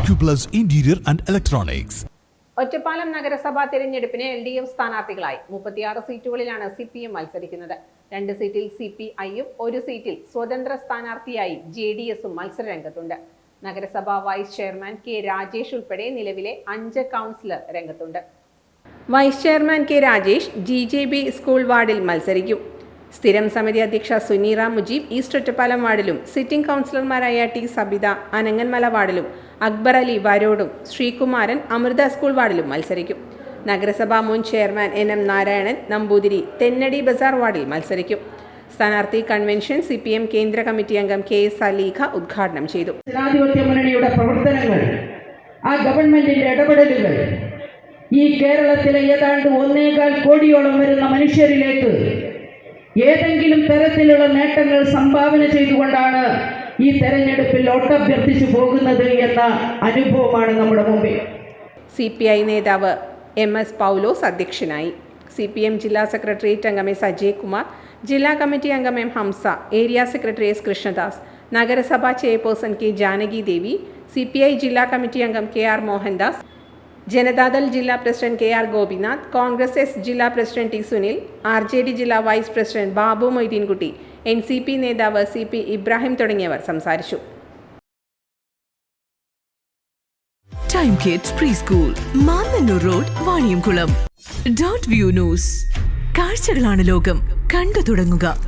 Acuplus Interior and Electronics. Ottapalam നഗരസഭാ തിരഞ്ഞെടുപ്പിന് LDF സ്ഥാനാർത്ഥികളായി 36 സീറ്റുകളിലാണ് CPM മത്സരിക്കുന്നത്. 2 സീറ്റിൽ CPIയും 1 സീറ്റിൽ സ്വതന്ത്ര സ്ഥാനാർത്ഥിയായി JDSും മത്സരരംഗത്തുണ്ട്. നഗരസഭാ വൈസ് ചെയർമാൻ K രാജേഷ് ഉൾപ്പെടെ നിലവിലെ 5 കൗൺസിലർ രംഗത്തുണ്ട്. Vice chairman K Rajesh GJB school വാർഡിൽ മത്സരിക്കും. സ്ഥിരം സമിതി അധ്യക്ഷ സുനീറ മുജീബ് ഈസ്റ്റ് ഒറ്റപ്പാലം വാർഡിലും സിറ്റിംഗ് കൗൺസിലർമാരായ T സബിത അനങ്ങന്മല വാർഡിലും അക്ബർ അലി വരോടും ശ്രീകുമാരൻ അമൃത സ്കൂൾ വാർഡിലും മത്സരിക്കും. നഗരസഭാ മുൻ ചെയർമാൻ NM നാരായണൻ നമ്പൂതിരി തെന്നടി ബസാർ വാർഡിൽ മത്സരിക്കും. സ്ഥാനാർത്ഥി കൺവെൻഷൻ CPM കേന്ദ്ര കമ്മിറ്റി അംഗം KS അലീഖ ഉദ്ഘാടനം ചെയ്തു. ജനാധിപത്യ മുന്നണിയുടെ പ്രവർത്തനങ്ങൾ, ആ ഗവൺമെന്റിന്റെ ഇടപെടലുകൾ ഈ കേരളത്തിലെ ഏതാണ്ട് 1.25 കോടിയോളം വരുന്ന മനുഷ്യരിലേക്ക് ഏതെങ്കിലും തരത്തിലുള്ള നേട്ടങ്ങൾ സംഭാവന ചെയ്തുകൊണ്ടാണ് ഈ തെരഞ്ഞെടുപ്പിൽ വോട്ടഭ്യർത്ഥിച്ചു പോകുന്നത് എന്ന അനുഭവമാണ് നമ്മുടെ മുമ്പിൽ. CPI നേതാവ് MS പൗലോസ് അധ്യക്ഷനായി. CPM ജില്ലാ സെക്രട്ടേറിയറ്റ് അംഗം S അജയ്കുമാർ, ജില്ലാ കമ്മിറ്റി അംഗം M ഹംസ, ഏരിയ സെക്രട്ടറി S കൃഷ്ണദാസ്, നഗരസഭാ chairperson K Janaki Devi, CPI ജില്ലാ കമ്മിറ്റി അംഗം KR മോഹൻദാസ്, ജനതാദൾ ജില്ലാ president KR Gopinath, Congress S ജില്ലാ പ്രസിഡന്റ് T സുനിൽ, RJD ജില്ലാ vice president Babu Moideenkutty, NCP നേതാവ് CP ഇബ്രാഹിം തുടങ്ങിയവർ സംസാരിച്ചു. Time kids pre school, Mannannur road, Vaniyamkulam. .view news. കാഴ്ചകളാണ് ലോകം, കണ്ടു തുടങ്ങുക.